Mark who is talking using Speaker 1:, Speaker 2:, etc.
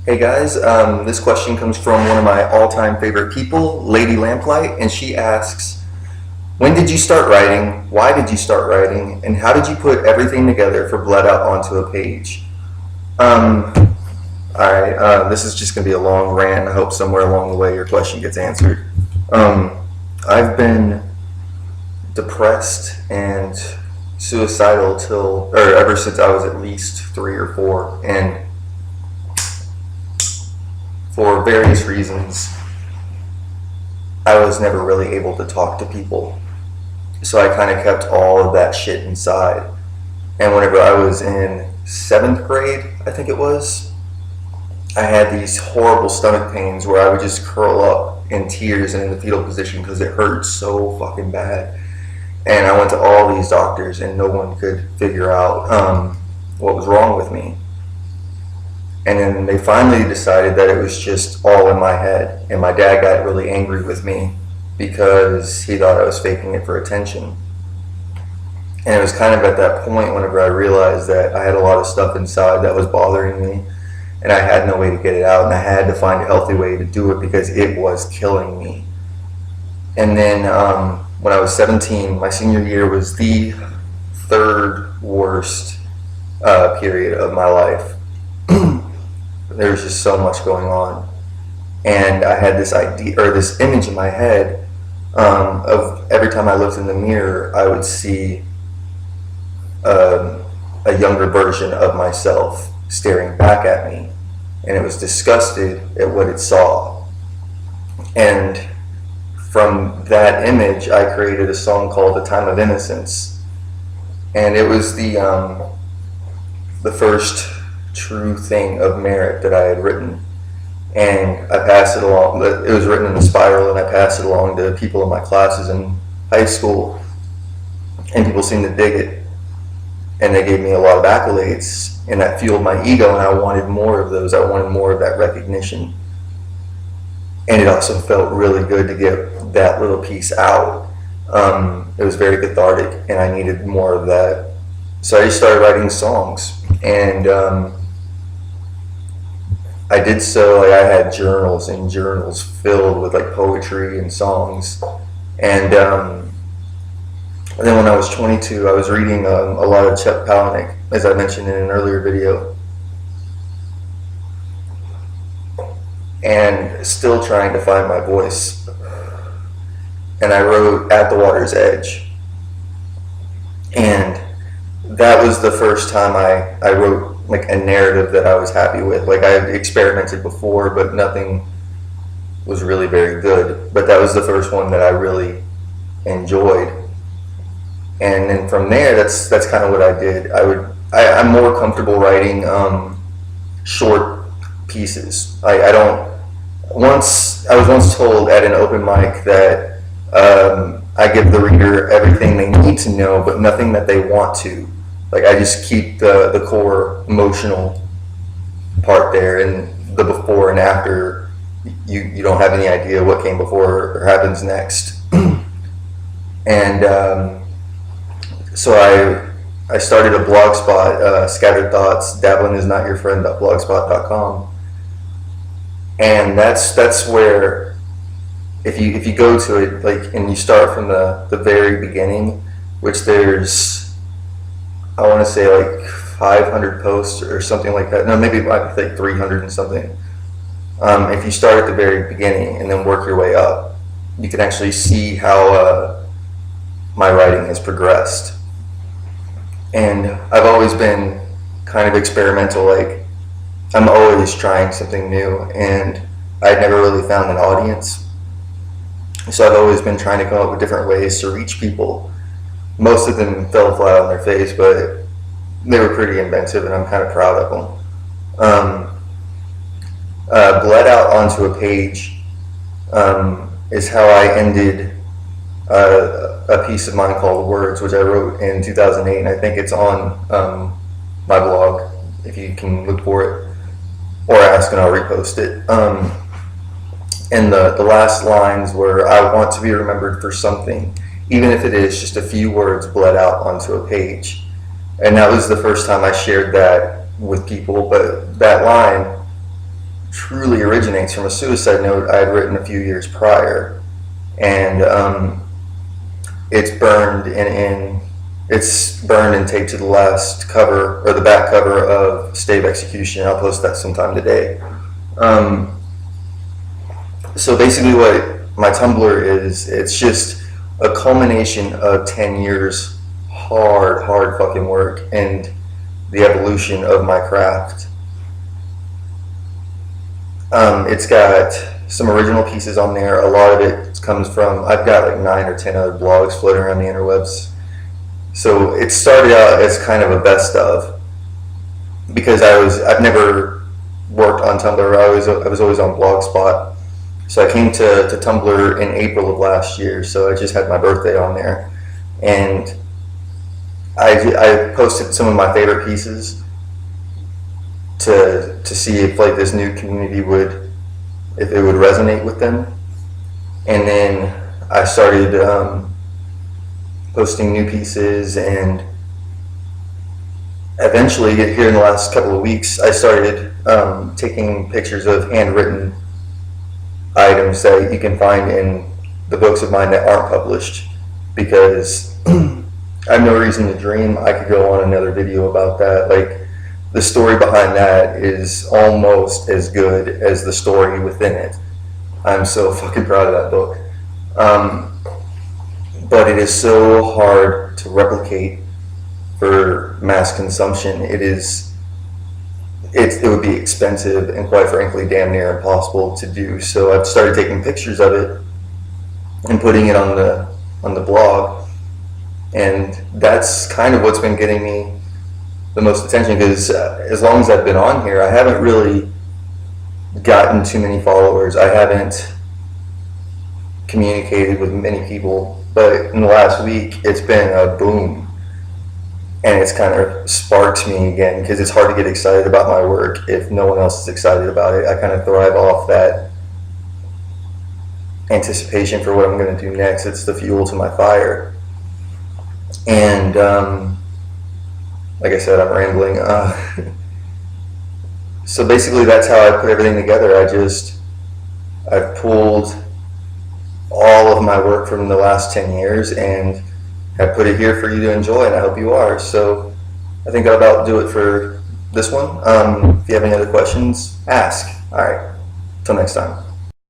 Speaker 1: Hey guys, this question comes from one of my all-time favorite people, Lady Lamplight, and she asks, when did you start writing, why did you start writing, and how did you put everything together for Bled Out onto a page? Um, Alright, this is just going to be a long rant. I hope somewhere along the way your question gets answered. I've been depressed and suicidal ever since I was at least 3 or 4, and for various reasons, I was never really able to talk to people. So I kind of kept all of that shit inside. And whenever I was in 7th grade, I think it was, I had these horrible stomach pains where I would just curl up in tears and in the fetal position because it hurt so fucking bad. And I went to all these doctors and no one could figure out what was wrong with me. And then they finally decided that it was just all in my head. And my dad got really angry with me because he thought I was faking it for attention. And it was kind of at that point whenever I realized that I had a lot of stuff inside that was bothering me and I had no way to get it out, and I had to find a healthy way to do it because it was killing me. And then when I was 17, my senior year was the 3rd worst period of my life. There was just so much going on, and I had this idea or this image in my head of every time I looked in the mirror, I would see a younger version of myself staring back at me, and it was disgusted at what it saw. And from that image, I created a song called "The Time of Innocence," and it was the first true thing of merit that I had written, and I passed it along. It was written in a spiral, and I passed it along to people in my classes in high school, and people seemed to dig it, and they gave me a lot of accolades, and that fueled my ego, and I wanted more of those. I wanted more of that recognition, and it also felt really good to get that little piece out. It was very cathartic, and I needed more of that, so I just started writing songs. And I did so, like, I had journals and journals filled with like poetry and songs. And then when I was 22, I was reading a lot of Chuck Palahniuk, as I mentioned in an earlier video, and still trying to find my voice. And I wrote "At the Water's Edge," and that was the first time I wrote like a narrative that I was happy with. Like, I had experimented before, but nothing was really very good. But that was the first one that I really enjoyed. And then from there, that's kind of what I did. I'm more comfortable writing short pieces. I was once told at an open mic that I give the reader everything they need to know, but nothing that they want to. Like, I just keep the core emotional part there, and the before and after, you don't have any idea what came before or happens next. And so I started a blogspot, Scattered Thoughts, Davlin is not your friend.blogspot.com, and that's where, if you go to it, like, and you start from the very beginning, which there's, I want to say like 500 posts or something like that. No, maybe like 300 and something. If you start at the very beginning and then work your way up, you can actually see how my writing has progressed. And I've always been kind of experimental. Like, I'm always trying something new, and I'd never really found an audience. So I've always been trying to come up with different ways to reach people. Most of them fell flat on their face, but they were pretty inventive, and I'm kind of proud of them. Bled Out onto a page is how I ended a piece of mine called Words, which I wrote in 2008, and I think it's on my blog, if you can look for it, or ask and I'll repost it. And the last lines were, "I want to be remembered for something, even if it is just a few words bled out onto a page." And that was the first time I shared that with people. But that line truly originates from a suicide note I had written a few years prior, and it's burned it's burned and taped to the last cover, or the back cover of Stave Execution. I'll post that sometime today. So basically what my Tumblr is, it's just a culmination of 10 years hard fucking work and the evolution of my craft. It's got some original pieces on there. A lot of it comes from, I've got like 9 or 10 other blogs floating around the interwebs. So it started out as kind of a best of, because I've never worked on Tumblr. I was always on Blogspot. So I came to Tumblr in April of last year. So I just had my birthday on there, and I posted some of my favorite pieces to see if like this new community if it would resonate with them. And then I started posting new pieces, and eventually here in the last couple of weeks I started taking pictures of handwritten items that you can find in the books of mine that aren't published, because I have no reason to dream. I could go on another video about that. Like, the story behind that is almost as good as the story within it. I'm so fucking proud of that book. But it is so hard to replicate for mass consumption. It would be expensive and, quite frankly, damn near impossible to do. So I've started taking pictures of it and putting it on the blog, and that's kind of what's been getting me the most attention, because as long as I've been on here, I haven't really gotten too many followers. I haven't communicated with many people, but in the last week it's been a boom, and it's kind of sparked me again, because it's hard to get excited about my work if no one else is excited about it. I kind of thrive off that anticipation for what I'm going to do next. It's the fuel to my fire. And like I said, I'm rambling. So basically that's how I put everything together. I've pulled all of my work from the last 10 years and have put it here for you to enjoy, and I hope you are. So I think that'll about do it for this one. If you have any other questions, ask. All right, till next time.